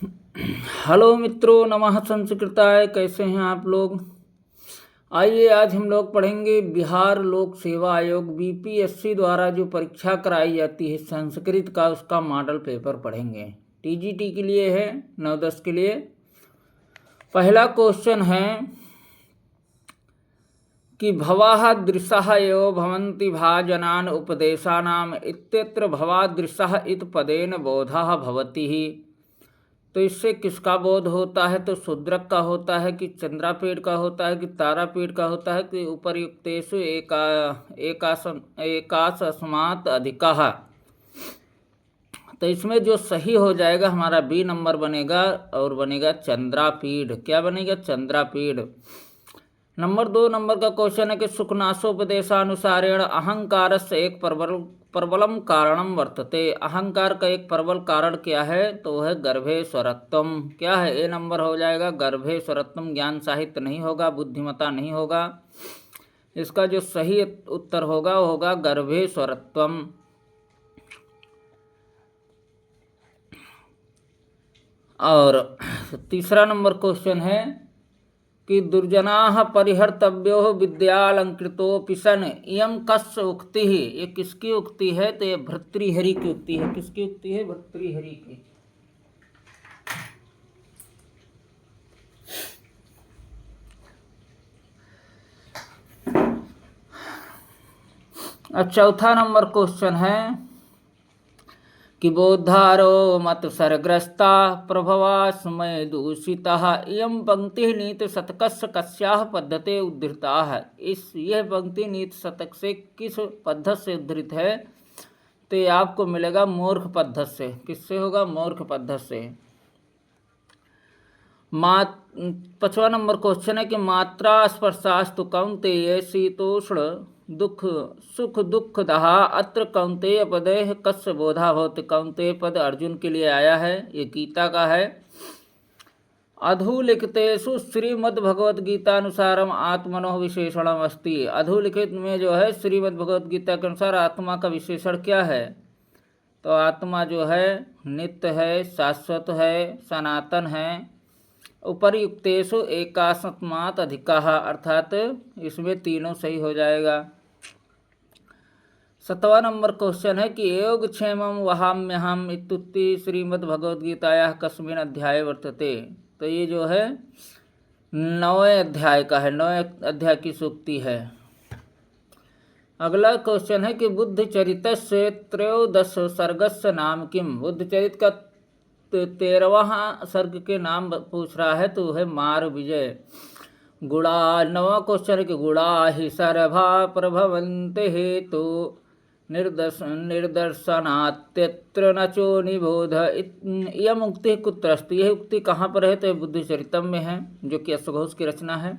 Hello मित्रों, नमः संस्कृताय। कैसे हैं आप लोग? आइए आज हम लोग पढ़ेंगे बिहार लोक सेवा आयोग बीपीएससी द्वारा जो परीक्षा कराई जाती है संस्कृत का, उसका मॉडल पेपर पढ़ेंगे। टीजीटी के लिए है, 9-10 के लिए। पहला क्वेश्चन है कि भवाः दृशः एव भवन्ति भाजनान् उपदेशानाम् इत्यत्र भवादृशः इत पदेन बोधः भवति। तो इससे किसका बोध होता है? तो शूद्रक का होता है कि चंद्रापेड़ का होता है कि तारापेड़ का होता है कि उपर्युक्तेषु एकासस्मात् अधिकः। तो इसमें जो सही हो जाएगा हमारा बी नंबर बनेगा और बनेगा चंद्रापीड़। क्या बनेगा? चंद्रापीड़। नंबर 2 नंबर का क्वेश्चन है कि सुखनासोपदेशानुसारेण अहंकार से एक प्रबलम कारणम वर्तते। अहंकार का एक प्रबल कारण क्या है? तो वह गर्भेश्वरत्वम। क्या है? ए नंबर हो जाएगा गर्भेश्वरत्वम। ज्ञान साहित्य नहीं होगा, बुद्धिमता नहीं होगा। इसका जो सही उत्तर होगा वो होगा गर्भेश्वरत्वम। और तीसरा नंबर क्वेश्चन है कि दुर्जनाः परिहर्तव्यो विद्यालंकृतोऽपि सन् इयं कस्य उक्तिः। ये किसकी उक्ति है? तो ये भर्तृहरि की उक्ति है। किसकी उक्ति है? भर्तृहरि की। चौथा नंबर क्वेश्चन है कि बोद्धारो मत सरग्रस्ता प्रभवा समय दूषितः इयं पंक्ति नीति शतकस्य कस्याः पद्धते उद्धृता है। यह पंक्ति नीति शतक से किस पद्धति से उद्धृत है? तो ये आपको मिलेगा मूर्ख पद्धति से। किससे होगा? मूर्ख पद्धति से। पांचवा नंबर क्वेश्चन है कि मात्रा स्पर्शास्तु कौन्तेय शीतोष्ण दुख सुख दुखदः अत्र कौन्तेय पदेह कस्य बोधा भवति। कौन्तेय पद अर्जुन के लिए आया है, ये गीता का है। अधोलिखितेषु श्रीमद्भगवद्गीतानुसारम आत्मनो विशेषणम अस्ति। अधोलिखित में जो है श्रीमद्भगवद्गीता के अनुसार आत्मा का विशेषण क्या है? तो आत्मा जो है नित्य है, शाश्वत है, सनातन है। उपर्युक्तेषु एकास्मात् अधिकः, अर्थात इसमें तीनों सही हो जाएगा। 7वां नंबर क्वेश्चन है कि योगक्षेमं वहाम्यहम् इत्युक्ति श्रीमद्भगवद्गीतायाः कस्मिन् अध्याये वर्तते। तो ये जो है 9वें अध्याय का है, 9वें अध्याय की सूक्ति है। अगला क्वेश्चन है कि बुद्धचरितस्य 13 सर्गस्य नाम किम। बुद्धचरित का 13वां सर्ग के नाम पूछ रहा है, तो है मार विजय। गुणा 9वां क्वेश्चन है कि गुणा ही सर्वा प्रभवन्ते हेतु निर्दर्शनात्यत्र नचो निबोध। यह उक्ति कुत्र अस्ति। यह उक्ति कहाँ पर है? तो बुद्धिचरितम में है, जो कि अश्वघोष की रचना है।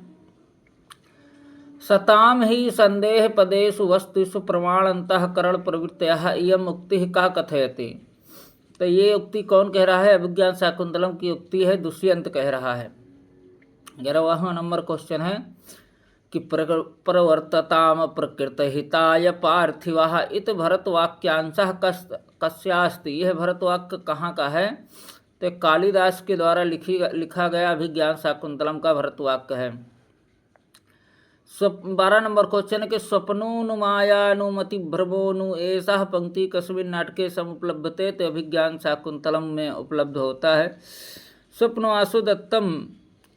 सताम ही संदेह पदेषु वस्तुषु प्रमाण अंतःकरण प्रवृत्तयः इयं उक्तिः का कथयति। तो ये उक्ति कौन कह रहा है? अभिज्ञान शाकुंतलम की उक्ति है, दुष्यंत कह रहा है। 11वां नंबर क्वेश्चन है कि प्रवर्तताम प्रकृतहिताय पार्थिवः इत भरतवाक्यांशः कस्यास्ति। यह भरतवाक्य कहाँ का है? तो कालिदास के द्वारा लिखा गया अभिज्ञान शाकुंतलम का भरतवाक्य है। 12 नंबर क्वेश्चन है कि स्वप्नोनुमायानुमति भ्रमोनु ऐसा पंक्ति कस्मिन् नाटके समुपलभ्यते। तो अभिज्ञान शाकुंतलम में उपलब्ध होता है। स्वप्नवासु दत्तम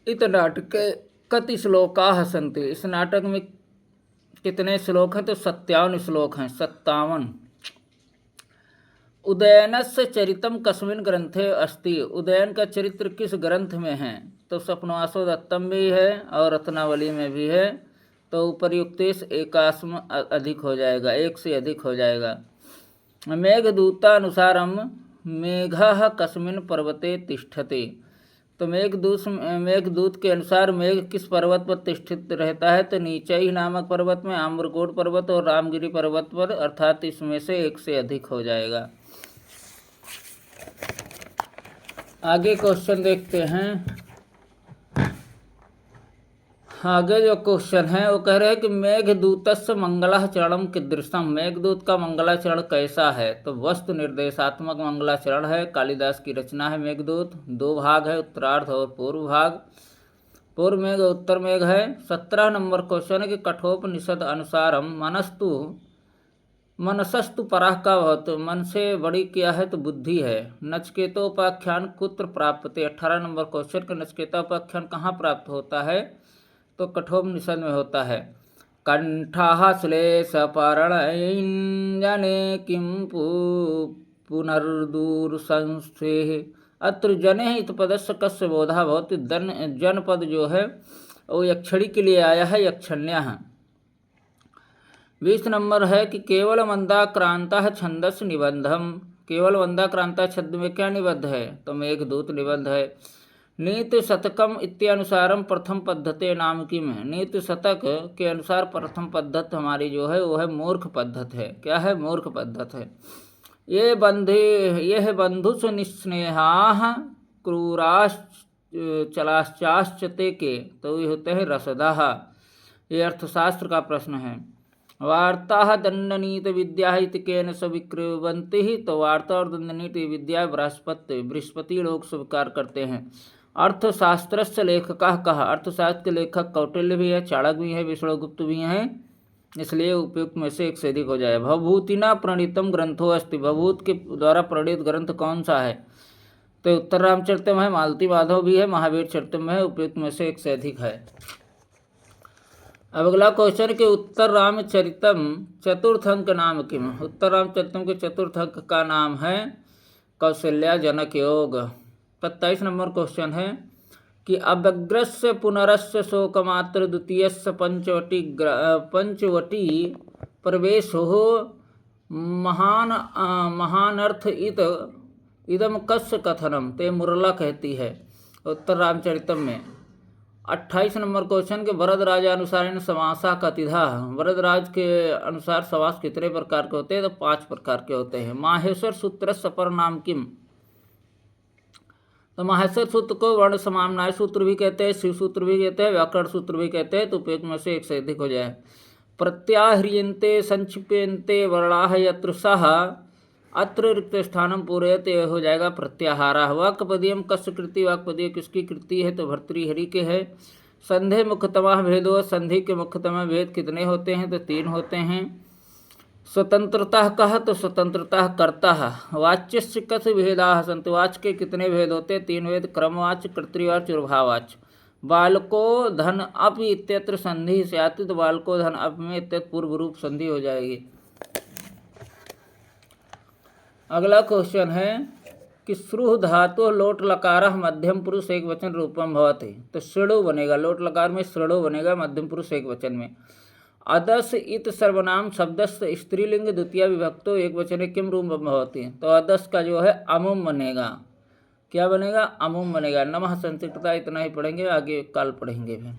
इत नाटके कति श्लोकाः सन्ति। इस नाटक में कितने श्लोक हैं? तो 57 श्लोक हैं, 57। उदयनस्य चरितम कस्मिन् ग्रंथे अस्ति। उदयन का चरित्र किस ग्रंथ में है? तो स्वप्नवासो दत्तम भी है और रत्नावली में भी है। तो उपर्युक्तेश एकास्म अधिक हो जाएगा, एक से अधिक हो जाएगा। मेघदूतानुसारम मेघः कस्मिन् पर्वते तिष्ठति। तो मेघदूत के अनुसार मेघ किस पर्वत पर तिष्ठित रहता है? तो नीचई नामक पर्वत में, आम्रकोट पर्वत और रामगिरी पर्वत पर, अर्थात इसमें से एक से अधिक हो जाएगा। आगे क्वेश्चन देखते हैं। आगे जो क्वेश्चन है वो कह रहे हैं कि मेघदूतस्य मंगलाचरणम कीदृशम, मेघदूत का मंगलाचरण कैसा है। तो वस्तु निर्देशात्मक मंगलाचरण है, कालिदास की रचना है मेघदूत। 2 भाग है, उत्तरार्ध और पूर्व भाग। पूर्व मेघ और उत्तर मेघ है। 17 नंबर क्वेश्चन है कि कठोपनिषद अनुसारम मनसस्तु पराह का भवत, मन से बड़ी क्या है तो बुद्धि है। नचकेतोपाख्यान कुत्र प्राप्यते, 18 नंबर क्वेश्चन का नचकेतोपाख्यान कहाँ प्राप्त होता है तो कठोपनिषद में होता है। कंठा श्लेषपरणैञ्जने किं पुनर्दूरसंस्थेः, अत्र जने इतपदस्य कस्य बोधा भवति। जनपद जो है वो यक्षणी के लिए आया है, यक्षण्या है। 20 नंबर है कि केवल मंदाक्रांता छंदस्य निबंधम, केवल मंदाक्रांता छंद में क्या निबद्ध है तो मेघदूत निबंध है। नीति शतकम इत्यानुसारम प्रथम पद्धति नाम की में, नीति शतक के अनुसार प्रथम पद्धत हमारी जो है वो है मूर्ख पद्धत है। क्या है? मूर्ख पद्धत है। ये बंधुष निस्नेहा क्रूराश्चलाश्चाश्चते के, तो ये होते हैं रसदाह। ये अर्थशास्त्र का प्रश्न है। वार्ता दंडनीति विद्या इति केन स्वीकृवन्ति, तो वार्ता और दंडनीति विद्या बृहस्पति लोग स्वीकार करते हैं। अर्थशास्त्र से लेखक कहा, अर्थशास्त्र के लेखक कौटिल्य भी है, चाणक्य भी है, विष्णुगुप्त भी हैं, इसलिए उपयुक्त में से एक से अधिक हो जाए। भवभूतिना प्रणीतम ग्रंथो अस्ति, भवभूत के द्वारा प्रणीत ग्रंथ कौन सा है तो उत्तर रामचरितम है, मालती माधव भी है, महावीर चरितम है, उपयुक्त में से एक से अधिक है। अब अगला क्वेश्चन के उत्तर रामचरितम चतुर्थ अंक नाम किम, उत्तर रामचरितम के चतुर्थ अंक का नाम है कौशल्या जनक योग। 27 नंबर क्वेश्चन है कि अव्यग्रस्य पुनरस्य शोकमात्र द्वितीयस्य पंचवटी प्रवेशो महानर्थ इदम कस्य कथनम, ते मुरला कहती है उत्तर रामचरितम में। 28 नंबर क्वेश्चन के वरद राजा अनुसार समासा कतिधा, वरद राज के अनुसार समास कितने प्रकार के होते हैं तो 5 प्रकार के होते हैं। माहेश्वर सूत्र सपर नाम किम, तो माहेश्वर सूत्र को वर्ण समामनाय सूत्र भी कहते हैं, शिव सूत्र भी कहते हैं, व्याकरण सूत्र भी कहते हैं, तो उपयुक्त में से एक से अधिक हो जाए। प्रत्याह्रियन्ते संक्षिप्यन्ते वर्णाः यत्र सः अत्र रिक्त स्थानम पूरयते, हो जाएगा प्रत्याहारा। वाक्पदीयम कस्य कृति, वाक्पदीय किसकी कृति है तो भर्तृहरि के है। संधे मुख्यतमा भेदो, संधि के मुख्यतमा भेद कितने होते हैं तो 3 होते हैं। स्वतंत्रता कहा तो स्वतंत्रता कर्ता। वाच्यस्य कथ भेदा सन्ति, वाच्य के कितने भेद होते 3 भेद, क्रमवाच्य, कर्तृवाच्य और भाववाच्य। बालको धन अप इत्यत्र संधि से आती, तो बालको धन अप में इत्यत्र पूर्व रूप संधि हो जाएगी। अगला क्वेश्चन है कि श्रुह धातु लोट लकार मध्यम पुरुष एक वचन रूपम भवति, तो श्रेणु बनेगा, लोट लकार में श्रेणु बनेगा मध्यम पुरुष एक वचन में। अदस इत सर्वनाम शब्दस्य स्त्रीलिंग द्वितीय विभक्तो एक वचन किम रूप भवति, तो अदस का जो है अमुम बनेगा। क्या बनेगा? अमुम बनेगा। नमः संस्कृता इतना ही पढ़ेंगे, आगे कल पढ़ेंगे फिर।